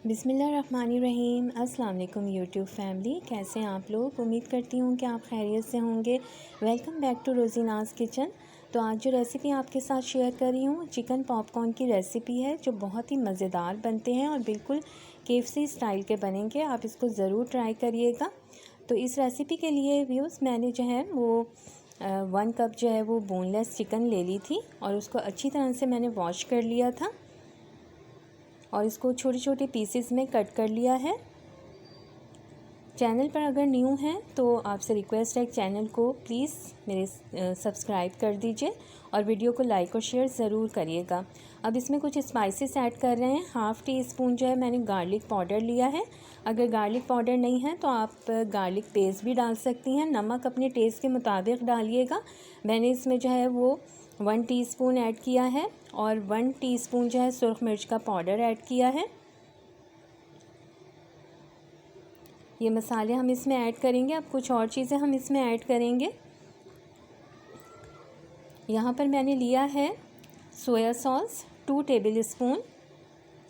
बिस्मिल्लाहिर्रहमानिर्रहीम। अस्सलाम वालेकुम यूट्यूब फैमिली, कैसे हैं आप लोग। उम्मीद करती हूँ कि आप खैरियत से होंगे। Welcome back to Rozina's kitchen. तो आज जो रेसिपी आपके साथ शेयर कर रही हूँ चिकन पॉपकॉर्न की रेसिपी है, जो बहुत ही मज़ेदार बनते हैं और बिल्कुल KFC स्टाइल के बनेंगे। आप इसको ज़रूर ट्राई करिएगा। तो इस रेसिपी के लिए व्यूज़ मैंने जो है वो 1 कप जो है वो बोनलेस चिकन ले ली थी और उसको अच्छी तरह से मैंने वॉश कर लिया था और इसको छोटे छोटे पीसेस में कट कर लिया है। चैनल पर अगर न्यू हैं तो आपसे रिक्वेस्ट है चैनल को प्लीज़ मेरे सब्सक्राइब कर दीजिए और वीडियो को लाइक और शेयर ज़रूर करिएगा। अब इसमें कुछ स्पाइसेस ऐड कर रहे हैं। हाफ़ टी स्पून जो है मैंने गार्लिक पाउडर लिया है। अगर गार्लिक पाउडर नहीं है तो आप गार्लिक पेस्ट भी डाल सकती हैं। नमक अपने टेस्ट के मुताबिक डालिएगा। मैंने इसमें जो है वो 1 टीस्पून ऐड किया है और 1 टीस्पून जो है सुरख मिर्च का पाउडर ऐड किया है। ये मसाले हम इसमें ऐड करेंगे। अब कुछ और चीज़ें हम इसमें ऐड करेंगे। यहाँ पर मैंने लिया है soya sauce, 2 table spoon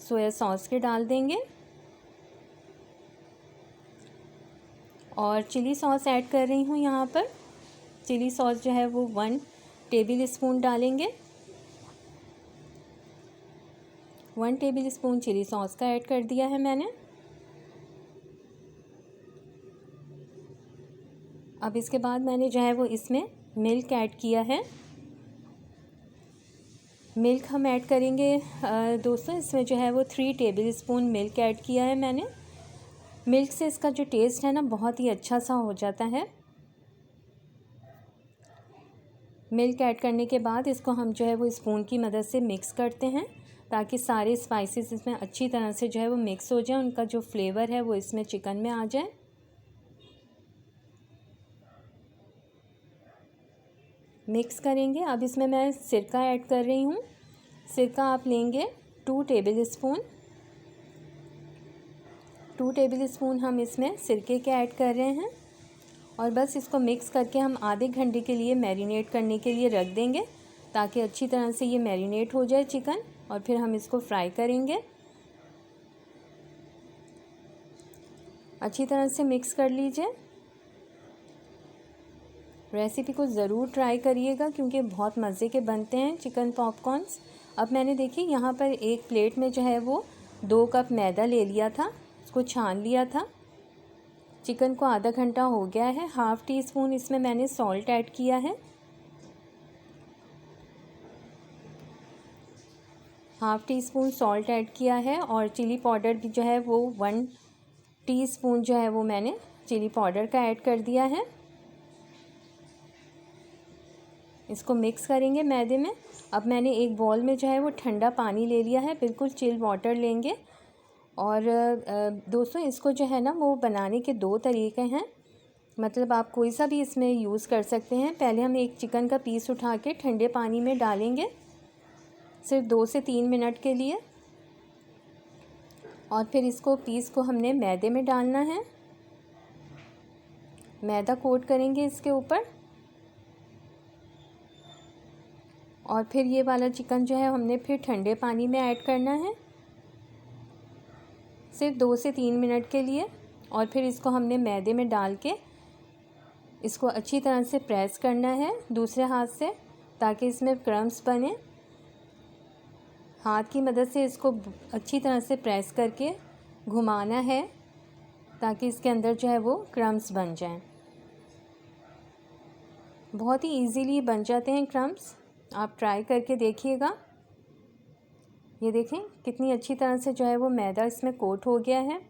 soya sauce के डाल देंगे और चिली सॉस ऐड कर रही हूँ। यहाँ पर चिली सॉस जो है वो 1 टेबल स्पून डालेंगे। 1 टेबल स्पून चिली सॉस का ऐड कर दिया है मैंने। अब इसके बाद मैंने जो है वो इसमें मिल्क ऐड किया है। मिल्क हम ऐड करेंगे दोस्तों, इसमें जो है वो 3 टेबल स्पून मिल्क ऐड किया है मैंने। मिल्क से इसका जो टेस्ट है ना बहुत ही अच्छा सा हो जाता है। मिल्क ऐड करने के बाद इसको हम जो है वो स्पून की मदद से मिक्स करते हैं ताकि सारे स्पाइसेस इसमें अच्छी तरह से जो है वो मिक्स हो जाए, उनका जो फ्लेवर है वो इसमें चिकन में आ जाए। मिक्स करेंगे। अब इसमें मैं सिरका ऐड कर रही हूँ। सिरका आप लेंगे 2 टेबल स्पून। 2 टेबल स्पून हम इसमें सिरके के ऐड कर रहे हैं और बस इसको मिक्स करके हम आधे घंटे के लिए मैरिनेट करने के लिए रख देंगे ताकि अच्छी तरह से ये मैरिनेट हो जाए चिकन और फिर हम इसको फ्राई करेंगे। अच्छी तरह से मिक्स कर लीजिए। रेसिपी को ज़रूर ट्राई करिएगा क्योंकि बहुत मज़े के बनते हैं चिकन पॉपकॉर्न्स। अब मैंने देखिए यहाँ पर एक प्लेट में जो है वो 2 कप मैदा ले लिया था, उसको छान लिया था। चिकन को आधा घंटा हो गया है। हाफ़ टी स्पून इसमें मैंने सॉल्ट ऐड किया है। Half tea spoon salt add किया है और चिली पाउडर भी जो है वो 1 टीस्पून जो है वो मैंने चिली पाउडर का ऐड कर दिया है। इसको मिक्स करेंगे मैदे में। अब मैंने एक बॉल में जो है वो ठंडा पानी ले लिया है, बिल्कुल चिल वाटर लेंगे। और दोस्तों इसको जो है ना वो बनाने के 2 तरीके हैं, मतलब आप कोई सा भी इसमें यूज़ कर सकते हैं। पहले हम एक चिकन का पीस उठा के ठंडे पानी में डालेंगे सिर्फ 2 से 3 मिनट के लिए और फिर इसको पीस को हमने मैदे में डालना है। मैदा कोट करेंगे इसके ऊपर और फिर ये वाला चिकन जो है हमने फिर ठंडे पानी में ऐड करना है सिर्फ 2 से 3 मिनट के लिए और फिर इसको हमने मैदे में डाल के इसको अच्छी तरह से प्रेस करना है दूसरे हाथ से ताकि इसमें क्रम्स बने। हाथ की मदद से इसको अच्छी तरह से प्रेस करके घुमाना है ताकि इसके अंदर जो है वो क्रम्स बन जाएं। बहुत ही इजीली बन जाते हैं क्रम्स, आप ट्राई करके देखिएगा। ये देखें कितनी अच्छी तरह से जो है वो मैदा इसमें कोट हो गया है।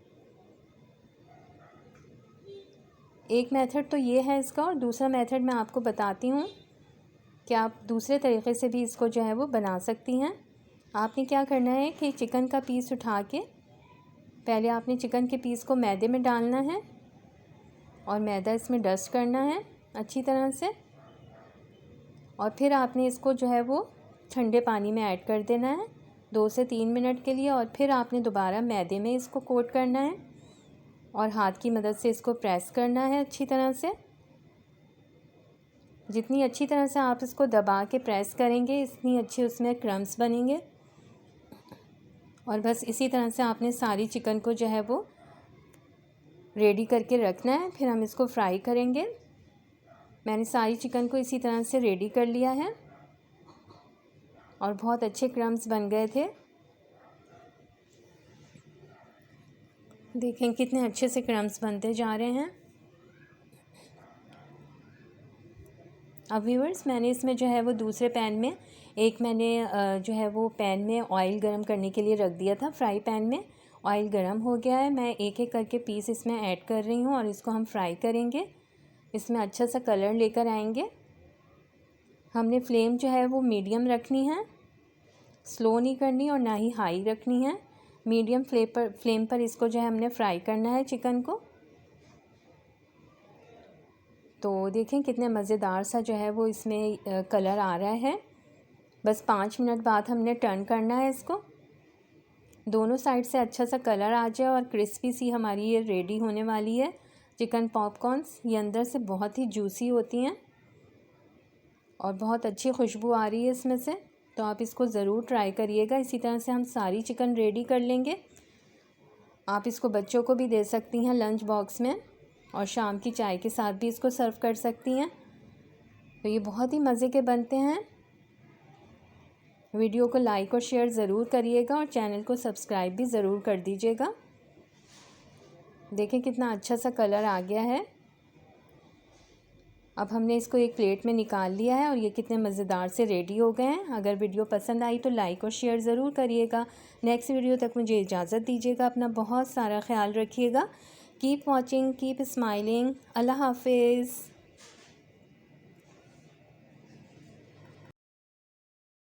एक मेथड तो ये है इसका और दूसरा मेथड मैं आपको बताती हूँ कि आप दूसरे तरीक़े से भी इसको जो है वो बना सकती हैं। आपने क्या करना है कि चिकन का पीस उठा के पहले आपने चिकन के पीस को मैदे में डालना है और मैदा इसमें डस्ट करना है अच्छी तरह से और फिर आपने इसको जो है वो ठंडे पानी में ऐड कर देना है 2 से 3 मिनट के लिए और फिर आपने दोबारा मैदे में इसको कोट करना है और हाथ की मदद से इसको प्रेस करना है अच्छी तरह से। जितनी अच्छी तरह से आप इसको दबा के प्रेस करेंगे इतनी अच्छी उसमें क्रम्स बनेंगे। और बस इसी तरह से आपने सारी चिकन को जो है वो रेडी करके रखना है। फिर हम इसको फ्राई करेंगे। मैंने सारी चिकन को इसी तरह से रेडी कर लिया है और बहुत अच्छे क्रम्स बन गए थे। देखें कितने अच्छे से क्रम्स बनते जा रहे हैं। अब व्यूअर्स, मैंने इसमें जो है वो दूसरे पैन में मैंने जो है वो पैन में ऑयल गरम करने के लिए रख दिया था। फ्राई पैन में ऑयल गरम हो गया है। मैं एक एक करके पीस इसमें ऐड कर रही हूँ और इसको हम फ्राई करेंगे। इसमें अच्छा सा कलर लेकर आएंगे। हमने फ्लेम जो है वो मीडियम रखनी है, स्लो नहीं करनी और ना ही हाई रखनी है। मीडियम फ्लेम पर इसको जो है हमने फ्राई करना है चिकन को। तो देखें कितने मज़ेदार सा जो है वो इसमें कलर आ रहा है। बस 5 मिनट बाद हमने टर्न करना है इसको। दोनों साइड से अच्छा सा कलर आ जाए और क्रिस्पी सी हमारी ये रेडी होने वाली है चिकन पॉपकॉर्न्स। ये अंदर से बहुत ही जूसी होती हैं और बहुत अच्छी खुशबू आ रही है इसमें से। तो आप इसको ज़रूर ट्राई करिएगा। इसी तरह से हम सारी चिकन रेडी कर लेंगे। आप इसको बच्चों को भी दे सकती हैं लंच बॉक्स में और शाम की चाय के साथ भी इसको सर्व कर सकती हैं। तो ये बहुत ही मज़े के बनते हैं। वीडियो को लाइक और शेयर ज़रूर करिएगा और चैनल को सब्सक्राइब भी ज़रूर कर दीजिएगा। देखें कितना अच्छा सा कलर आ गया है। अब हमने इसको एक प्लेट में निकाल लिया है और ये कितने मज़ेदार से रेडी हो गए हैं। अगर वीडियो पसंद आई तो लाइक और शेयर ज़रूर करिएगा। नेक्स्ट वीडियो तक मुझे इजाज़त दीजिएगा। अपना बहुत सारा ख्याल रखिएगा। Keep watching, keep smiling. Allah हाफिज़।